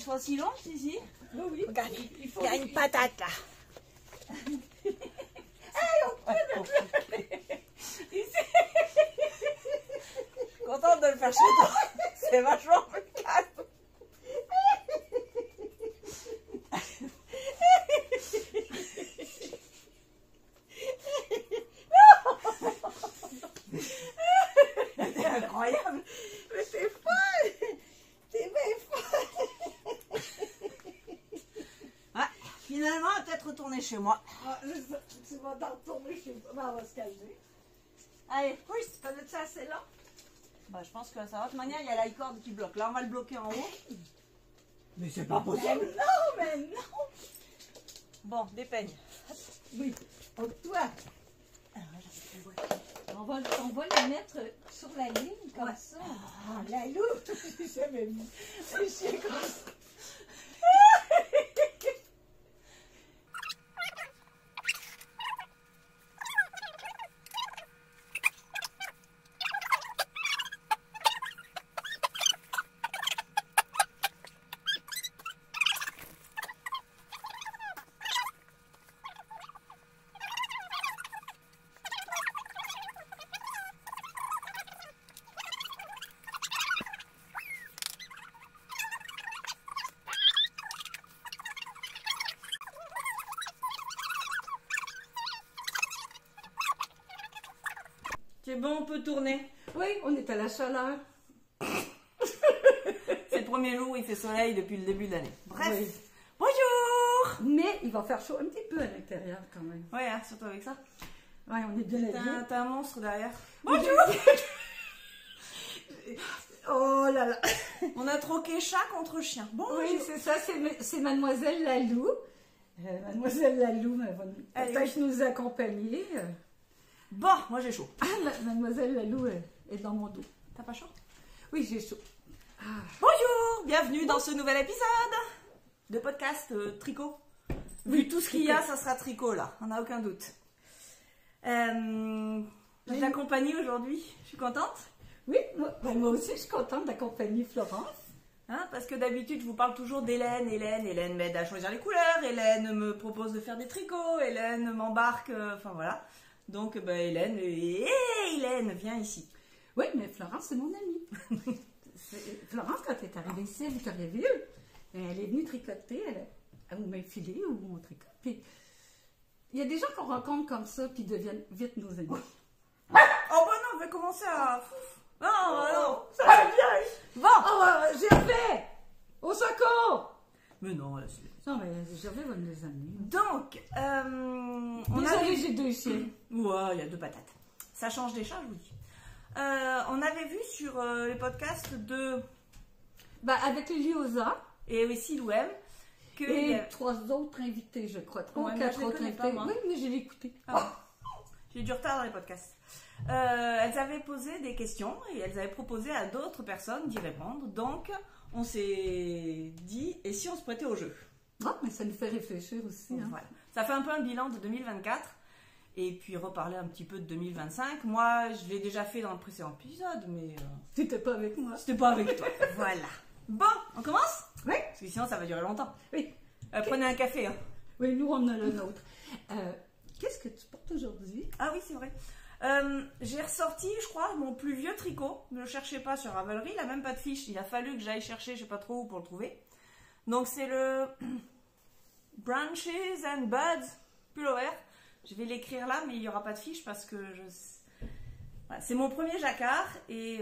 Une fois aussi long, ici. Oui, oui. Regardez, il y a une patate là. Je suis contente de le faire chez toi. C'est vachement plus calme. C'est incroyable. Mais t'es folle! T'es bien folle! Ouais, finalement, on va peut-être retourner chez moi. Ah, tu vas t'en retourner chez moi. On va se calmer. Allez, Oui, t'en as-tu assez long? bah, je pense que ça va. De toute manière, il y a la corde qui bloque. Là, on va le bloquer en haut. Mais c'est pas possible! Mais non! Bon, dépeigne. Oui, pour toi. On va le mettre sur la ligne comme ça. Ah, la loupe! J'ai jamais vu un chien comme ça. C'est bon, on peut tourner. Oui, on est à la chaleur. C'est le premier jour où il fait soleil depuis le début de l'année. Bref. Oui. Bonjour. Mais il va faire chaud un petit peu à l'intérieur quand même. Ouais, hein, surtout avec ça. Oui, on est bien habillés. T'as un monstre derrière. Bonjour! Oh là là! On a troqué chat contre chien. Bonjour. Oui, c'est ça, c'est Mademoiselle Lalou. Mademoiselle Lalou va Allez, peut-être nous accompagner. Bon, moi j'ai chaud. Ah, Mademoiselle Lalou est dans mon dos. T'as pas chaud? Oui, j'ai chaud. Bonjour, bienvenue dans ce nouvel épisode de podcast tricot. Vu tout ce qu'il y a, ça sera tricot là, on n'a aucun doute. Je t'accompagne aujourd'hui, je suis contente. Oui, moi aussi, je suis contente d'accompagner Florence. Hein, parce que d'habitude, je vous parle toujours d'Hélène. Hélène m'aide à choisir les couleurs. Hélène me propose de faire des tricots. Hélène m'embarque. Enfin voilà. Donc, Hélène, Hélène, viens ici. Oui, mais Florence, c'est mon amie. Florence, quand elle est arrivée ici à Victoriaville, elle est venue tricoter au main filée ou au tricot. Puis, il y a des gens qu'on rencontre comme ça qui deviennent vite nos amis. Oh, bah non, on va commencer à. Non, non. Ça va bien! Bon. Oh, Gervais! Au secours! Mais non, là, c'est. Non, mais Gervais va nous amener. Donc, on Désolée, j'ai deux chiens. Ouais, il y a deux patates. Ça change des chats, je vous dis. On avait vu sur les podcasts de. Avec Liliosa Et aussi Louem. et trois autres invités, je crois. Trois Ouais, ou moi, quatre je les autres connais invités. pas, moi. Oui, mais je l'ai écouté. Ah. J'ai du retard dans les podcasts. Elles avaient posé des questions et elles avaient proposé à d'autres personnes d'y répondre. Donc, on s'est dit, et si on se prêtait au jeu? Ah, mais ça nous fait réfléchir aussi. Hein. Voilà. Ça fait un peu un bilan de 2024 et puis reparler un petit peu de 2025. Moi, je l'ai déjà fait dans le précédent épisode, mais T'étais pas avec moi. c'était pas avec toi. Voilà. Bon, on commence? Oui. Parce que sinon, ça va durer longtemps. Oui. Prenez un café. Hein. Oui, nous, on a le nôtre. Qu'est-ce que tu portes aujourd'hui? Ah oui, c'est vrai. J'ai ressorti, je crois, mon plus vieux tricot. Ne le cherchez pas sur Ravelry, il n'a même pas de fiche. Il a fallu que j'aille chercher, je sais pas trop où pour le trouver. Donc c'est le Branches and Buds pullover. Je vais l'écrire là, mais il n'y aura pas de fiche parce que voilà, c'est mon premier jacquard et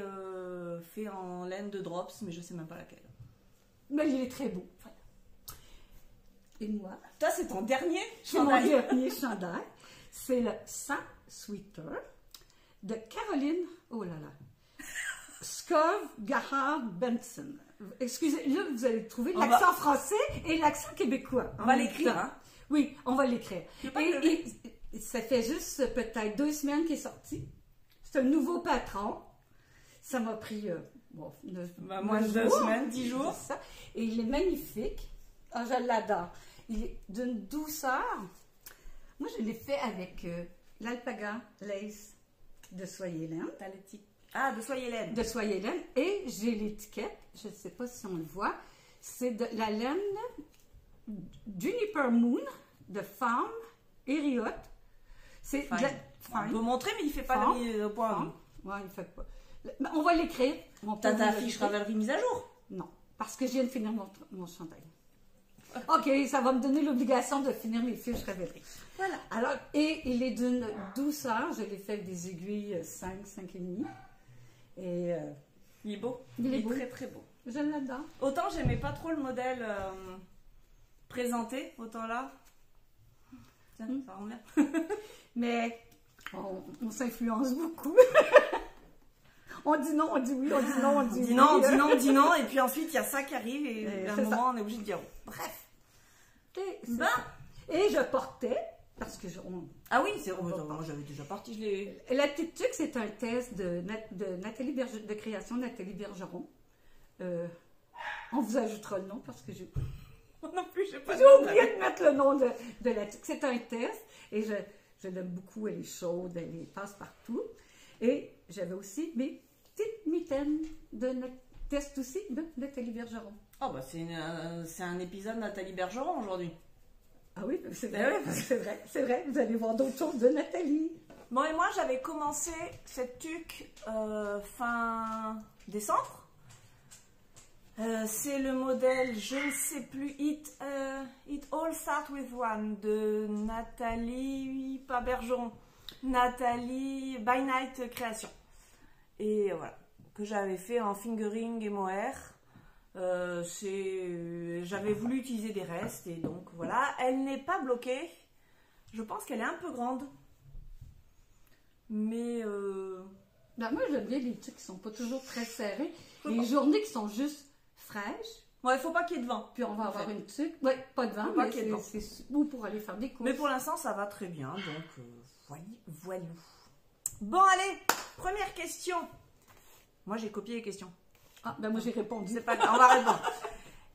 fait en laine de drops, mais je sais même pas laquelle. Mais il est très beau. Et moi? Toi, c'est ton dernier C'est mon chandail. dernier chandail. C'est le Sun Sweater de Caroline, oh là là, Scove Gahard Benson. Excusez, là, vous allez trouver l'accent français et l'accent québécois. On va l'écrire, hein? Oui, on va l'écrire. Pas Et ça fait juste peut-être 2 semaines qu'il est sorti. C'est un nouveau patron. Ça m'a pris moins de 2 semaines, 10 jours. C'est ça. Et il est magnifique. Ah, je l'adore. Il est d'une douceur. Moi, je l'ai fait avec l'Alpaga Lace de Soyez-Laine. Ah, de Soyez-Laine. De Soyez-Laine. Et j'ai l'étiquette, je ne sais pas si on le voit, c'est de la laine Juniper Moon de Femme et Riot. C'est de la... On peut montrer, mais il fait pas le point. Ouais, il fait pas. On va l'écrire. T'as ta fiche Ravelry mise à jour? Non, parce que je viens de finir mon chandail. Ok, ça va me donner l'obligation de finir mes fiches Ravelry. Voilà. Alors, et il est d'une douceur. Je l'ai fait avec des aiguilles 5, 5,5. Et il est beau. Il est beau. Très très beau. Je l'adore. Autant j'aimais pas trop le modèle présenté, autant là. Tiens, ça rend bien. Mais on s'influence beaucoup. On dit non, on dit oui, on dit non, on dit oui. Non, on dit non, on dit non, et puis ensuite il y a ça qui arrive, et à un moment on est obligé de dire oui. Bref. Et je portais, parce que ah oui, c'est moi j'avais déjà parti, je l'ai. La petite tuque, c'est un test de Nathalie de création Nathalie Bergeron. On vous ajoutera le nom parce que j'ai non plus, j'ai oublié de mettre le nom de la tuque. C'est un test et je l'aime beaucoup, elle est chaude, elle passe partout. Et j'avais aussi mes petites mitaines de test aussi de Nathalie Bergeron. Ah bah c'est un épisode Nathalie Bergeron aujourd'hui. Ah oui, c'est vrai, c'est vrai, vous allez voir d'autres choses de Nathalie. Bon, et moi j'avais commencé cette tuque fin décembre. C'est le modèle, je ne sais plus, It All Start With One de Nathalie, pas Bergeron, Nathalie By Night Création. Et voilà, que j'avais fait en fingering et mohair. J'avais voulu utiliser des restes et donc voilà, elle n'est pas bloquée. Je pense qu'elle est un peu grande. Mais ben moi j'aime bien les tuques qui sont pas toujours très serrées. Les journées qui sont juste fraîches. Ouais, il faut pas qu'il y ait de vent. Puis on va avoir une tuque. Ouais, pas de vent, mais c'est ou pour aller faire des courses. Mais pour l'instant, ça va très bien. Donc, voilà. Bon, allez, première question. Moi, j'ai copié les questions. Ah, ben moi j'ai répondu. C'est pas grave, on va répondre.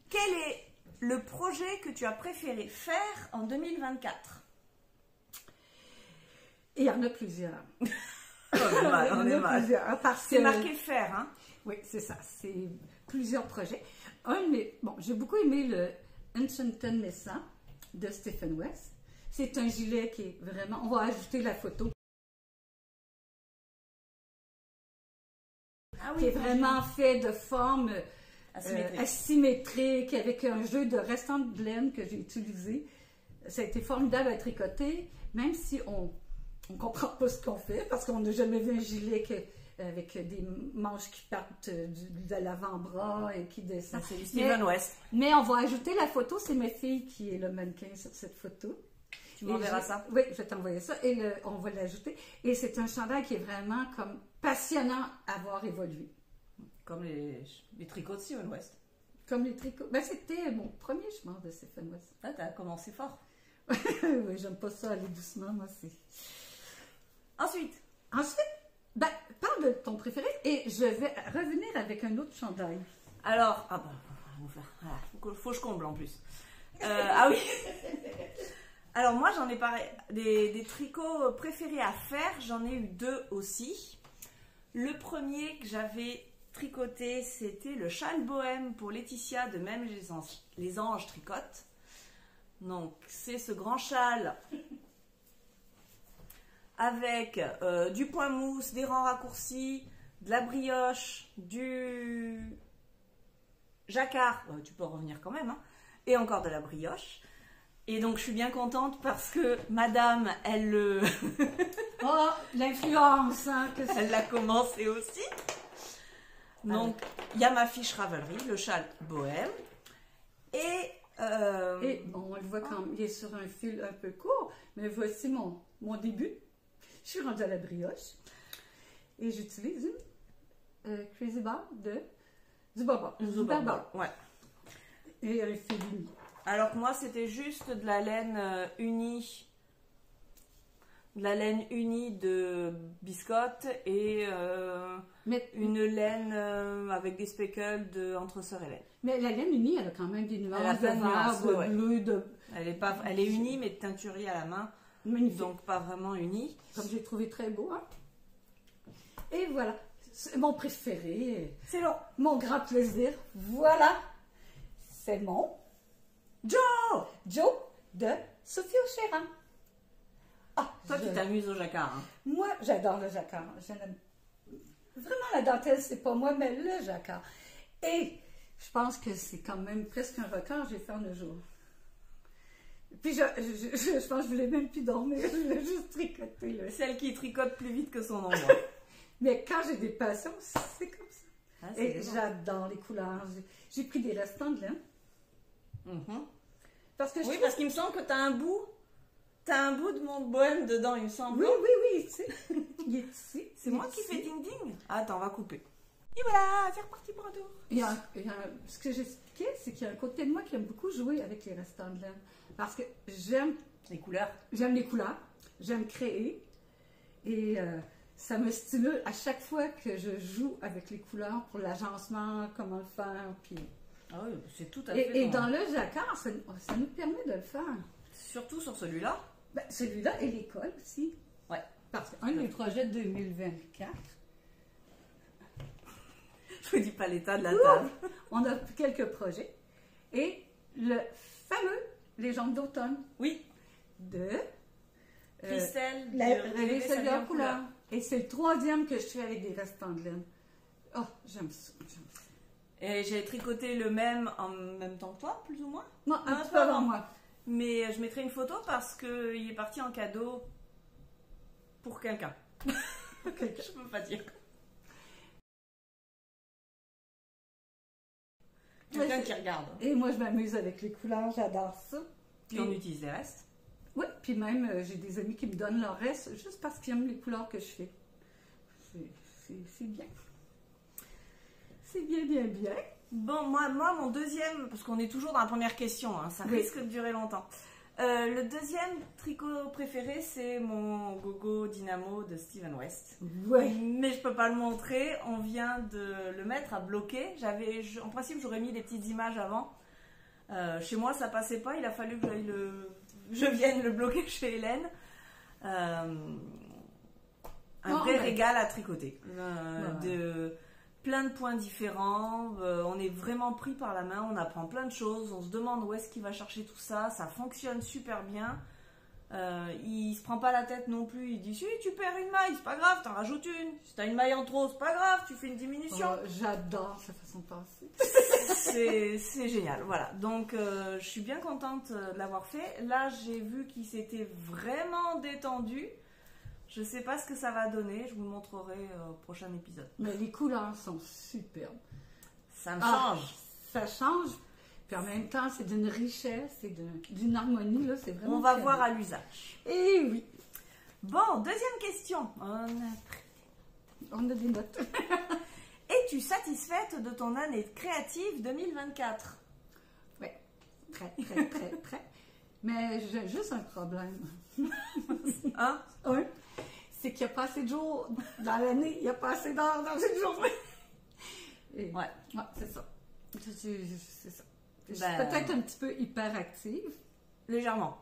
Quel est le projet que tu as préféré faire en 2024? Et il y en a plusieurs. On est mal. C'est marqué faire, hein? Oui, c'est ça. C'est plusieurs projets. Bon, j'ai beaucoup aimé le Enchanted Mesa de Stephen West. C'est un gilet qui est vraiment... On va ajouter la photo. Ah oui, qui est vraiment fait de forme asymétrique, avec un jeu de restant de laine que j'ai utilisé. Ça a été formidable à tricoter, même si on ne comprend pas ce qu'on fait, parce qu'on n'a jamais vu un gilet avec des manches qui partent de l'avant-bras et qui descendent. C'est du Stephen West. Mais on va ajouter la photo, c'est ma fille qui est le mannequin sur cette photo. Tu m'enverras ça? Oui, je vais t'envoyer ça et on va l'ajouter. Et c'est un chandail qui est vraiment comme passionnant à voir évoluer. Comme les tricots de Stephen West. Comme les tricots. Ben, c'était mon premier chemin de Stephen West. Ah, t'as commencé fort. Oui, j'aime pas ça aller doucement, moi c'est. Ensuite, ben, parle de ton préféré et je vais revenir avec un autre chandail. Alors, faut que je comble en plus. Ah oui. Alors moi j'en ai parlé des tricots préférés à faire, j'en ai eu deux aussi. Le premier que j'avais tricoté, c'était le châle bohème pour Laetitia de Même les Anges tricotent. Donc c'est ce grand châle avec du point mousse, des rangs raccourcis, de la brioche, du jacquard, tu peux en revenir quand même, hein, et encore de la brioche. Et donc je suis bien contente parce que madame, elle oh, l'influence hein, elle l'a commencé aussi. Donc il y a ma fiche Ravelry, le châle bohème. Et bon, on le voit quand il est sur un fil un peu court, mais voici mon début. Je suis rendue à la brioche et j'utilise une Crazy Bar de Zubaba. Ouais. Et un fil uni. Alors que moi, c'était juste de la laine unie. De la laine unie de biscotte et une laine avec des speckles de Entre Sœurs Hélène. Mais la laine unie, elle a quand même des nuances de vert, de bleu, de... Elle est unie, mais de teinturie à la main. Magnifique. Donc pas vraiment unie. Comme j'ai trouvé très beau. Hein? Et voilà, c'est mon préféré. C'est long. Mon grand plaisir. Voilà. c'est mon Joe! Joe de Sophie Ochéran. Ah, Toi qui t'amuses au jacquard. Hein. Moi, j'adore le jacquard. Vraiment, la dentelle, c'est pas moi, mais le jacquard. Et je pense que c'est quand même presque un record j'ai fait en un jour. Puis je pense que je voulais même plus dormir, je voulais juste tricoter. Là. Celle qui tricote plus vite que son ombre. Mais quand j'ai des passions, c'est comme ça. Ah, et j'adore les couleurs. J'ai pris des restants de laine. Parce que oui, parce qu'il me semble que t'as un bout de mon bohème dedans, il me semble. Oui, tu sais. Il est ici. C'est moi qui fais ding-ding. Attends, on va couper. Et voilà, c'est reparti pour un tour. Ce que j'expliquais, c'est qu'il y a un côté de moi qui aime beaucoup jouer avec les restants de laine. Parce que j'aime les couleurs. J'aime les couleurs, j'aime créer. Et ça me stimule à chaque fois que je joue avec les couleurs pour l'agencement, comment le faire. Puis... Ah oui, c'est tout à fait. Et dans le jacquard, ça nous permet de le faire. Surtout sur celui-là. Ben, celui-là et l'école aussi. Ouais. Parce qu'un des projets de 2024. Je vous dis pas l'état de la table. On a quelques projets. Et le fameux Légende d'automne. Oui. De Christelle. Rêver sa vie en couleur. Et c'est le 3e que je fais avec des restants de laine. Oh, j'aime ça. Et j'ai tricoté le même en même temps que toi, plus ou moins. Non, un petit peu avant moi. Mais je mettrai une photo parce qu'il est parti en cadeau pour quelqu'un. Je peux pas dire. Quelqu'un qui regarde. Et moi, je m'amuse avec les couleurs, j'adore ça. Puis on utilise les restes. Oui, puis même, j'ai des amis qui me donnent leur reste juste parce qu'ils aiment les couleurs que je fais. C'est bien. C'est bien. Bon, moi, mon deuxième, parce qu'on est toujours dans la première question, hein, ça risque de durer longtemps. Le deuxième tricot préféré, c'est mon Gogo Dynamo de Steven West. Ouais. Mais je peux pas le montrer, on vient de le mettre à bloquer. En principe, j'aurais mis des petites images avant. Chez moi, ça passait pas, il a fallu que je vienne le bloquer chez Hélène. Un vrai régal à tricoter. Plein de points différents, on est vraiment pris par la main, on apprend plein de choses, on se demande où est-ce qu'il va chercher tout ça, ça fonctionne super bien. Il se prend pas la tête non plus, il dit si tu perds une maille, c'est pas grave, t'en rajoutes une. Si t'as une maille en trop, c'est pas grave, tu fais une diminution. J'adore sa façon de penser. C'est génial, voilà. Donc je suis bien contente de l'avoir fait. Là j'ai vu qu'il s'était vraiment détendu. Je sais pas ce que ça va donner, je vous le montrerai au prochain épisode. Mais les couleurs sont superbes. Ça me change. Ça change. Puis en même temps, c'est d'une richesse et d'une harmonie, là, c'est vraiment... On va voir à l'usage. Eh oui. Bon, deuxième question. On a des notes. Es-tu satisfaite de ton année créative 2024? Oui, très. Mais j'ai juste un problème. Hein? Un, c'est qu'il n'y a pas assez de jours dans l'année, il n'y a pas assez d'heures dans une journée. Ouais, c'est ça. C'est ça. Je suis peut-être un petit peu hyperactive. Légèrement.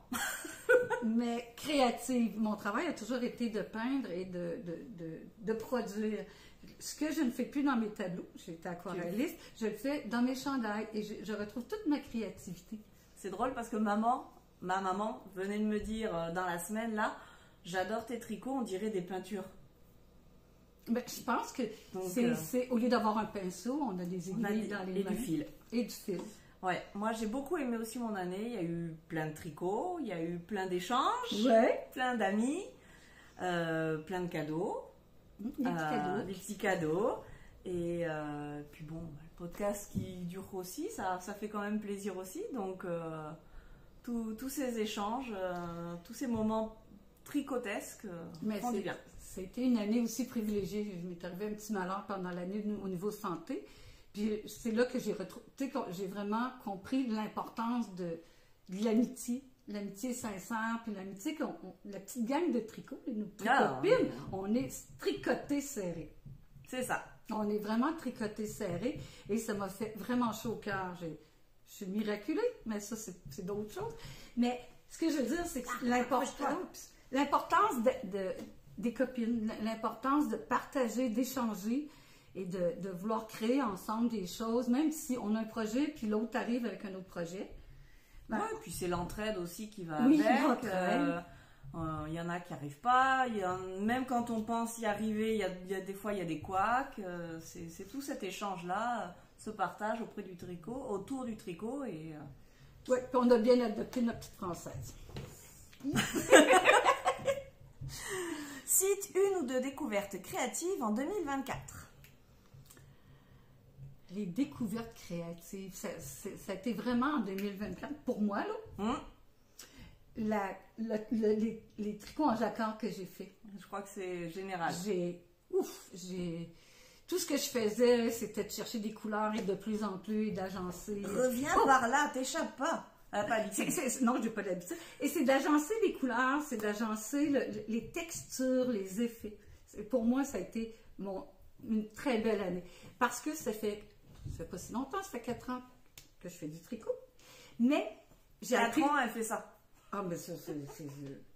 Mais créative. Mon travail a toujours été de peindre et de produire. Ce que je ne fais plus dans mes tableaux, j'étais aquarelliste, je le fais dans mes chandails et je retrouve toute ma créativité. C'est drôle parce que ma maman venait de me dire dans la semaine, là, j'adore tes tricots, on dirait des peintures. Ben, je pense que c'est au lieu d'avoir un pinceau, on a des aiguilles dans les mains. Et du fil. Et du fil. Ouais, moi j'ai beaucoup aimé aussi mon année. Il y a eu plein de tricots, il y a eu plein d'échanges, plein d'amis, plein de cadeaux. Des petits cadeaux. Et puis bon, le podcast qui dure aussi, ça fait quand même plaisir aussi. Donc tous ces échanges, tous ces moments tricotesques font du bien. C'était une année aussi privilégiée. Je m'est arrivé un petit malheur pendant l'année au niveau santé. Puis c'est là que j'ai vraiment compris l'importance de l'amitié. L'amitié sincère, puis l'amitié, la petite gang de tricot, nos petites copines, on est tricotés serrés. C'est ça. On est vraiment tricotés serrés et ça m'a fait vraiment chaud au cœur. Je suis miraculée, mais ça, c'est d'autres choses. Mais ce que je veux dire, c'est que l'importance des copines, l'importance de partager, d'échanger et de vouloir créer ensemble des choses, même si on a un projet, puis l'autre arrive avec un autre projet. Ouais, puis c'est l'entraide aussi qui va Oui, avec. l'entraide. Il y en a qui n'arrivent pas. Même quand on pense y arriver, des fois il y a des couacs. C'est tout cet échange-là, ce partage auprès du tricot, autour du tricot. Et, Oui, puis on a bien adopté notre petite française. Cite une ou deux découvertes créatives en 2024. Les découvertes créatives, ça a été vraiment en 2024 pour moi, là. Les tricots en jacquard que j'ai fait. Je crois que c'est général. Tout ce que je faisais, c'était de chercher des couleurs et de plus en plus d'agencer. Reviens par là, t'échappes pas. Pas l'habitude. Non, je n'ai pas l'habitude. Et c'est d'agencer les couleurs, c'est d'agencer les textures, les effets. Pour moi, ça a été une très belle année. Parce que ça fait pas si longtemps, ça fait 4 ans que je fais du tricot. Mais j'ai 4 appris... ans, elle fait ça. Ah, mais ça,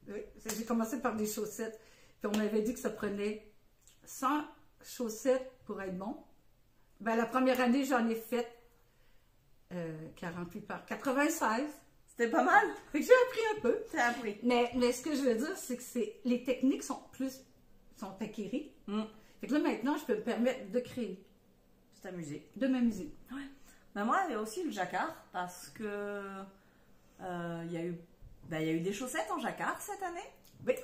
oui. J'ai commencé par des chaussettes. Puis on m'avait dit que ça prenait 100 chaussettes pour être bon. Ben, la première année, j'en ai fait 48 par 96. C'était pas mal. Fait que j'ai appris un peu. T'as appris. Mais ce que je veux dire, c'est que les techniques sont acquéries. Fait que là, maintenant, je peux me permettre de créer. De t'amuser. De m'amuser. Ouais. Ben moi, il y a aussi le jacquard parce que il y a eu des chaussettes en jacquard cette année. Oui.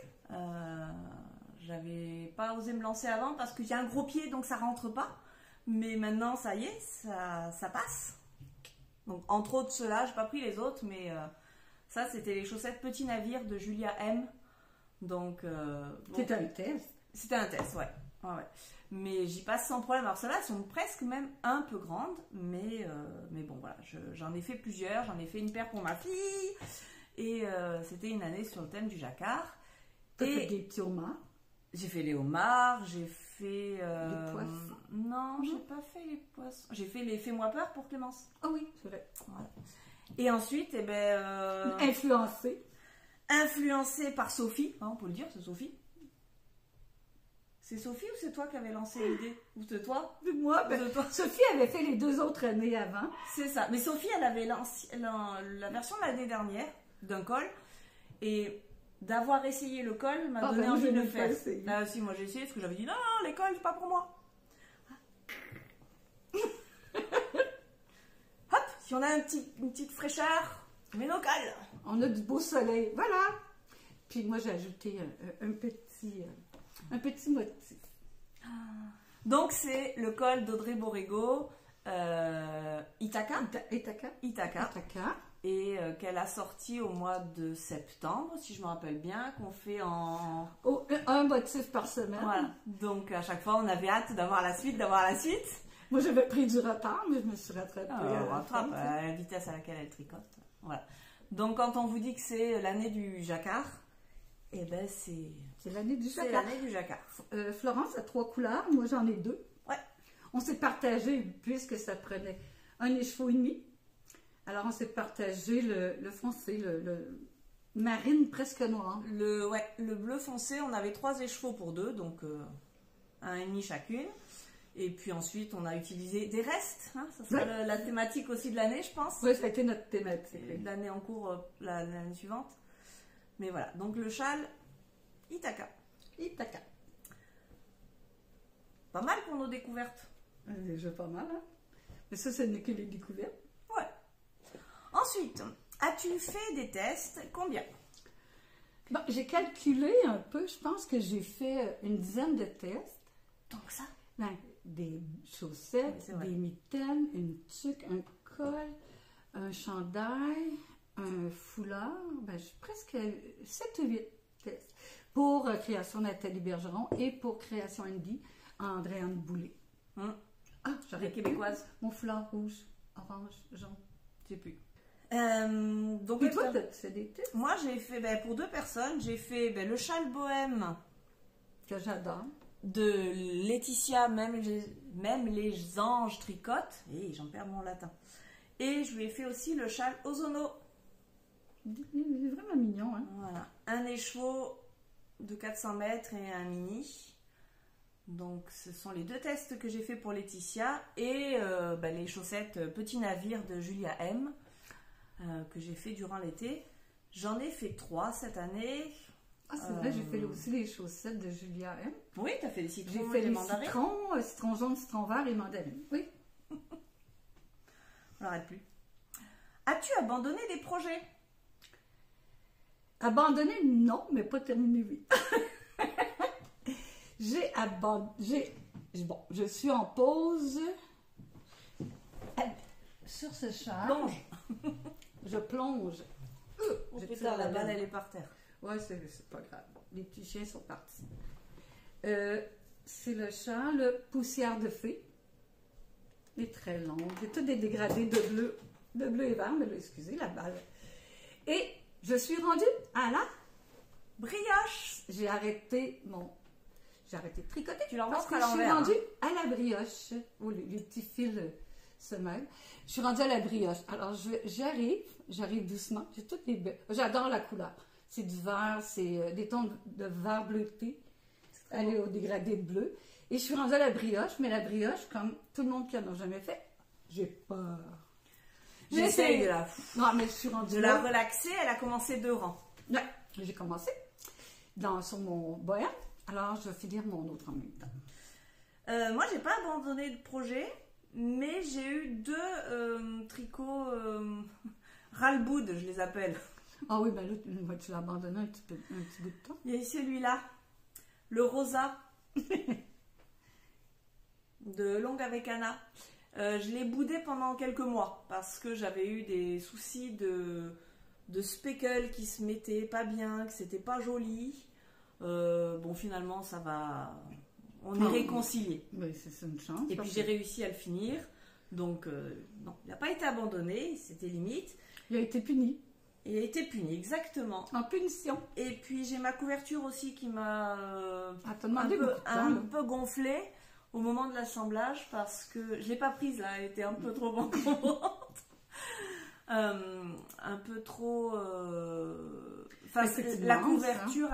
J'avais pas osé me lancer avant parce qu'il y a un gros pied, donc ça rentre pas. Mais maintenant, ça y est, ça passe. Donc, entre autres, ceux-là, j'ai pas pris les autres, mais ça, c'était les chaussettes Petit Navire de Julia M. Donc, C'était un test. C'était un test, ouais. Mais j'y passe sans problème. Alors, celles-là, elles sont presque même un peu grandes, mais bon, voilà. J'en ai fait plusieurs. J'en ai fait une paire pour ma fille. Et c'était une année sur le thème du jacquard. T'as fait des petits homards? J'ai fait les homards, j'ai fait... Les poissons? Non, j'ai pas fait les poissons. J'ai fait les Fais-moi peur pour Clémence. Ah oui, c'est vrai. Voilà. Et ensuite, influencée par Sophie, on peut le dire, c'est Sophie. C'est Sophie ou c'est toi qui avais lancé l'idée? Ou c'est toi? Moi, Sophie avait fait les 2 autres années avant. C'est ça. Mais Sophie, elle avait lancé la version de l'année dernière d'un col. Et d'avoir essayé le col m'a donné envie de le faire. Ah si, moi j'ai essayé parce que j'avais dit non, les cols, c'est pas pour moi. Hop, si on a une petite fraîcheur, on met nos cols. On a du beau soleil, voilà. Puis moi, j'ai ajouté un petit motif. Donc c'est le col d'Audrey Borrego, Ithaca. Et qu'elle a sorti au mois de septembre, si je me rappelle bien, qu'on fait en... un motif par semaine. Voilà. Donc à chaque fois, on avait hâte d'avoir la suite. Moi, j'avais pris du retard, mais je me suis rattrapée. À la vitesse à laquelle elle tricote. Voilà. Donc quand on vous dit que c'est l'année du jacquard, eh ben c'est l'année du jacquard. C'est l'année du jacquard. Florence a 3 couleurs, moi j'en ai 2. Ouais. On s'est partagé, puisque ça prenait 1 écheveau et demi. Alors, on s'est partagé le foncé, le marine presque noir. Le bleu foncé, on avait 3 écheveaux pour 2, donc 1,5 chacune. Et puis ensuite, on a utilisé des restes. Hein, ça sera la thématique aussi de l'année, je pense. Oui, ça a été notre thématique. L'année en cours, l'année suivante. Mais voilà, donc le châle, Ithaca. Pas mal pour nos découvertes. Déjà pas mal, hein? Mais ça, ce n'est que les découvertes. Ouais. Ensuite, as-tu fait des tests? Combien? Bon, j'ai calculé un peu. Je pense que j'ai fait une dizaine de tests. Donc ça? Ben, des chaussettes, des mitaines, une tuque, un col, un chandail, un foulard. Ben, j'ai presque 7 ou 8 tests. Pour Création Nathalie Bergeron et pour Création Andy, Andréane Boulay. Ah, j'aurais québécoise. Mon foulard rouge, orange, jaune. Je sais plus. Donc, et toi, tu as fait des tests? Moi, j'ai fait, pour 2 personnes, j'ai fait le châle bohème. Que j'adore. De Laetitia, même les anges tricotent. Et j'en perds mon latin. Et je lui ai fait aussi le châle Ozono. Il est vraiment mignon, hein? Voilà. Un écheveau de 400 mètres et un mini. Donc ce sont les 2 tests que j'ai fait pour Laetitia et les chaussettes Petit Navire de Julia M que j'ai fait durant l'été. J'en ai fait 3 cette année. Ah, c'est vrai, j'ai fait aussi les chaussettes de Julia M. Oui, tu as fait les citrons J'ai fait et les les mandarines. citron jaune, citron vert et mandarine. Oui. On n'arrête plus. As-tu abandonné des projets? Abandonné, non, mais pas terminé, oui. J'ai abandonné. Bon, je suis en pause. Sur ce char. Plonge. Je plonge. Oh Je putain, tire la balle, laine. elle est par terre. Ouais, c'est pas grave. Bon, les petits chiens sont partis. C'est le châle Poussière de fée. Il est très long. Il est tout des dégradés de bleu et vert, mais là, excusez, la balle. Et je suis rendue à la Brioche. J'ai arrêté de tricoter. Tu leur parce montres que à je suis l'envers, rendue à la brioche. Oh, les petits fils se mêlent. Je suis rendue à la brioche. Alors, j'arrive doucement. J'ai toutes les j'adore la couleur. C'est du vert, c'est des tons de vert bleuté. Elle est au dégradé de bleu. Et je suis rendue à la brioche, mais la brioche, comme tout le monde qui en a jamais fait, j'ai peur. J'essaye de la... Non, mais je suis rendue De la relaxer, elle a commencé 2 rangs. Ouais, j'ai commencé sur mon bohème. Alors, je vais finir mon autre en même temps. Moi, j'ai pas abandonné de projet, mais j'ai eu 2 tricots ras-le-boud, je les appelle. Ah oui, ben là, tu l'as abandonné un petit bout de temps. Il y a celui-là, le rosa, de Longue avec Anna. Je l'ai boudé pendant quelques mois, parce que j'avais eu des soucis de speckle qui se mettaient pas bien, que c'était pas joli. Bon, finalement, ça va... On est réconciliés. Oui, c'est une chance. Et puis j'ai réussi à le finir. Donc, non, il n'a pas été abandonné, c'était limite. Il a été puni. Il a été puni, exactement. En punition. Et puis j'ai ma couverture aussi qui m'a un peu gonflé au moment de l'assemblage parce que je ne l'ai pas prise là, elle était un peu trop encombrante. Un peu trop... la couverture,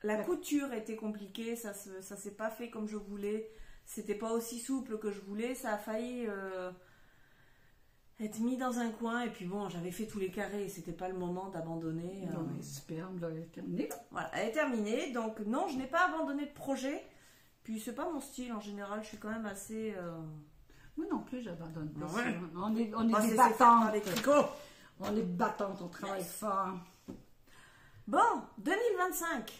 la couture était compliquée, ça s'est pas fait comme je voulais, c'était pas aussi souple que je voulais, ça a failli être mis dans un coin et puis bon, j'avais fait tous les carrés, c'était pas le moment d'abandonner. Non mais superbe, là, elle est terminée. Voilà, elle est terminée, donc non, je n'ai pas abandonné de projet, puis c'est pas mon style en général, je suis quand même assez... Moi non plus, j'abandonne pas. Ouais. Ça. On est Bah, des battantes. les tricots. On est battantes, on travaille fort. Bon, 2025.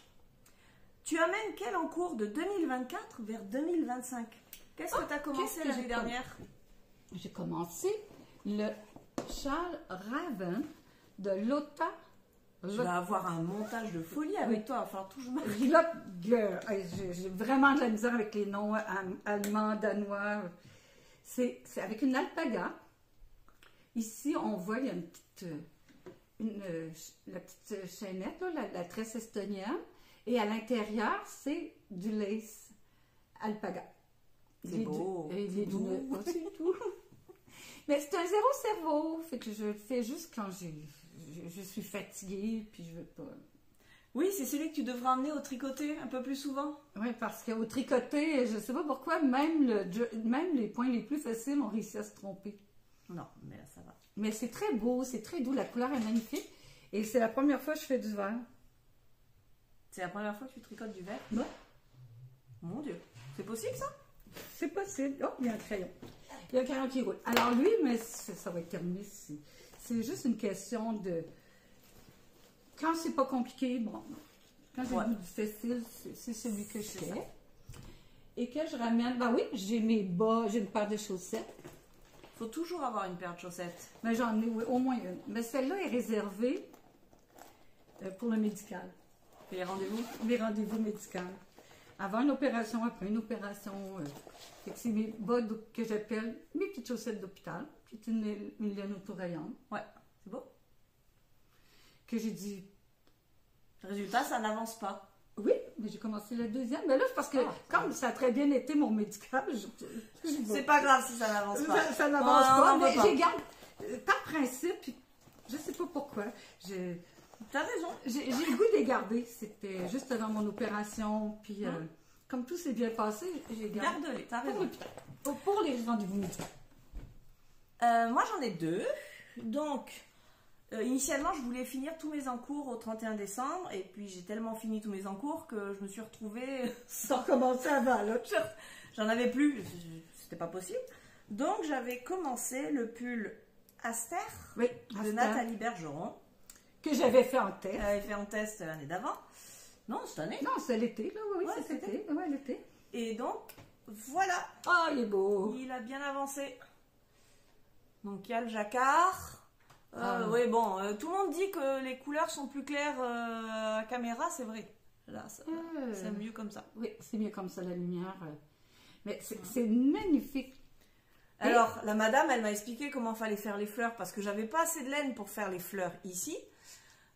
Tu amènes quel en cours de 2024 vers 2025? Qu'est-ce que tu as commencé l'année dernière? J'ai commencé le châle Raven de Lotta. Je vais avoir un montage de folie avec toi, enfin tout je m'arrête. Girl. J'ai vraiment de la misère avec les noms allemands, danois. C'est avec une alpaga. Ici, on voit, il y a la petite chaînette, là, la tresse estonienne. Et à l'intérieur, c'est du lace alpaga. C'est beau. C'est doux. C'est tout. Mais c'est un zéro cerveau. Fait que je le fais juste quand je suis fatiguée, puis je veux pas... Oui, c'est celui que tu devrais emmener au tricoté un peu plus souvent. Oui, parce qu'au tricoté, je ne sais pas pourquoi, même les points les plus faciles ont réussi à se tromper. Non, mais là, ça va. Mais c'est très beau, c'est très doux, la couleur est magnifique. Et c'est la première fois que je fais du vert. C'est la première fois que tu tricotes du vert? Oui. Mon Dieu, c'est possible ça? C'est possible. Oh, il y a un crayon. Il y a un crayon qui roule. Alors lui, mais ça va être terminé. C'est juste une question de... Quand c'est pas compliqué, bon, quand j'ai du facile, c'est celui que je fais. Et que je ramène, ben oui, j'ai mes bas, j'ai une paire de chaussettes. Il faut toujours avoir une paire de chaussettes. Mais j'en ai au moins une. Mais celle-là est réservée pour le médical. Et les rendez-vous? Les rendez-vous médicaux. Avant une opération, après une opération. C'est mes bas que j'appelle mes petites chaussettes d'hôpital. C'est une laine autoraillante. Ouais, c'est beau. Que j'ai dit... Résultat, ça n'avance pas. Oui, mais j'ai commencé le deuxième. Mais là, c'est parce que comme ça a très bien été mon médical, c'est pas grave si ça n'avance pas. Ça n'avance pas, mais j'ai gardé par principe, puis je sais pas pourquoi. T'as raison. J'ai le goût de les garder. C'était juste avant mon opération, puis comme tout s'est bien passé, j'ai gardé. Garde-les, t'as raison. Pour les rendez-vous médicaux. Moi, j'en ai 2. Donc, initialement, je voulais finir tous mes encours au 31 décembre. Et puis, j'ai tellement fini tous mes encours que je me suis retrouvée Sans recommencer avant, là. J'en avais plus. C'était pas possible. Donc, j'avais commencé le pull Aster Oui, de Aster. Nathalie Bergeron. Que j'avais fait en test. Elle avait fait en test l'année d'avant. Non, cette année. Non, c'est l'été, là, oui, Ouais, c'est l'été. Ouais, l'été. Et donc, voilà. Ah, il est beau. Il a bien avancé. Donc, il y a le jacquard. Ah. Oui, bon, tout le monde dit que les couleurs sont plus claires à caméra, c'est vrai. Là, c'est mieux comme ça. Oui, c'est mieux comme ça, la lumière. Mais c'est magnifique. Alors, la madame, elle m'a expliqué comment fallait faire les fleurs parce que j'avais pas assez de laine pour faire les fleurs ici.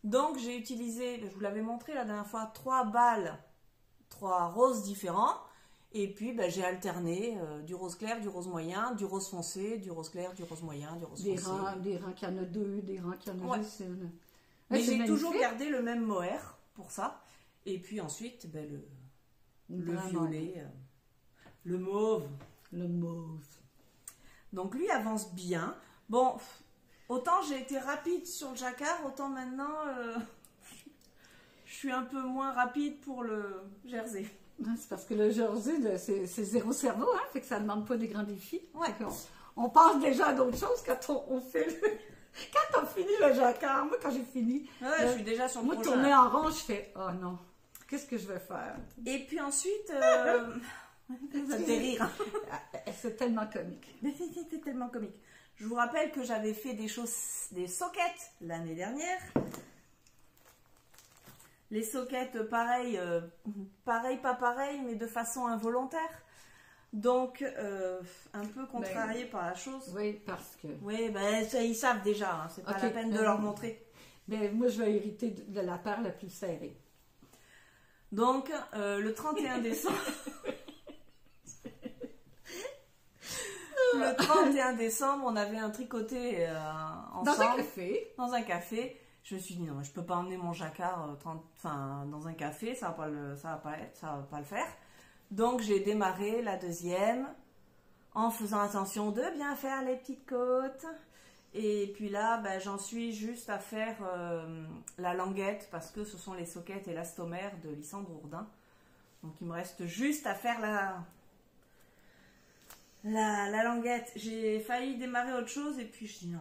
Donc, j'ai utilisé, je vous l'avais montré la dernière fois, 3 balles, 3 roses différents. Et puis, ben, j'ai alterné du rose clair, du rose moyen, du rose foncé, du rose clair, du rose moyen, du rose foncé. Des rangs qui en a 2, des rangs qui en a Ouais. 10. Mais j'ai toujours gardé le même mohair pour ça. Et puis ensuite, ben, le violet, le mauve. Le mauve. Donc lui avance bien. Bon, autant j'ai été rapide sur le jacquard, autant maintenant je suis un peu moins rapide pour le jersey. C'est parce que le jersey, là, c'est zéro cerveau, hein, fait que ça ne demande pas des grands défis. Ouais. On pense déjà à d'autres choses quand on fait quand on finit le jacquard. Moi, quand j'ai fini, Ouais, je suis déjà sur le moi, prochain. tourner en rond, je fais « Oh non, qu'est-ce que je vais faire? Et puis ensuite, ça te fait rire. Hein. » C'est tellement comique. Mais c'était tellement comique. Je vous rappelle que j'avais fait des soquettes l'année dernière. Les soquettes, pareil, pareil, pas pareil, mais de façon involontaire. Donc, un peu contrarié par la chose. Oui, parce que... Oui, ben, ça, ils savent déjà, hein, c'est pas Ok. la peine de leur montrer. Mais moi, je vais hériter de la paire la plus serrée. Donc, le 31 décembre... Le 31 décembre, on avait un tricoté ensemble. Dans un café. Dans un café. Je me suis dit, non, je peux pas emmener mon jacquard dans un café, ça va pas le faire. Donc, j'ai démarré la deuxième en faisant attention de bien faire les petites côtes. Et puis là, ben, j'en suis juste à faire la languette parce que ce sont les soquettes élastomères de Lysandre Ourdin. Donc, il me reste juste à faire la languette. J'ai failli démarrer autre chose et puis je dis non.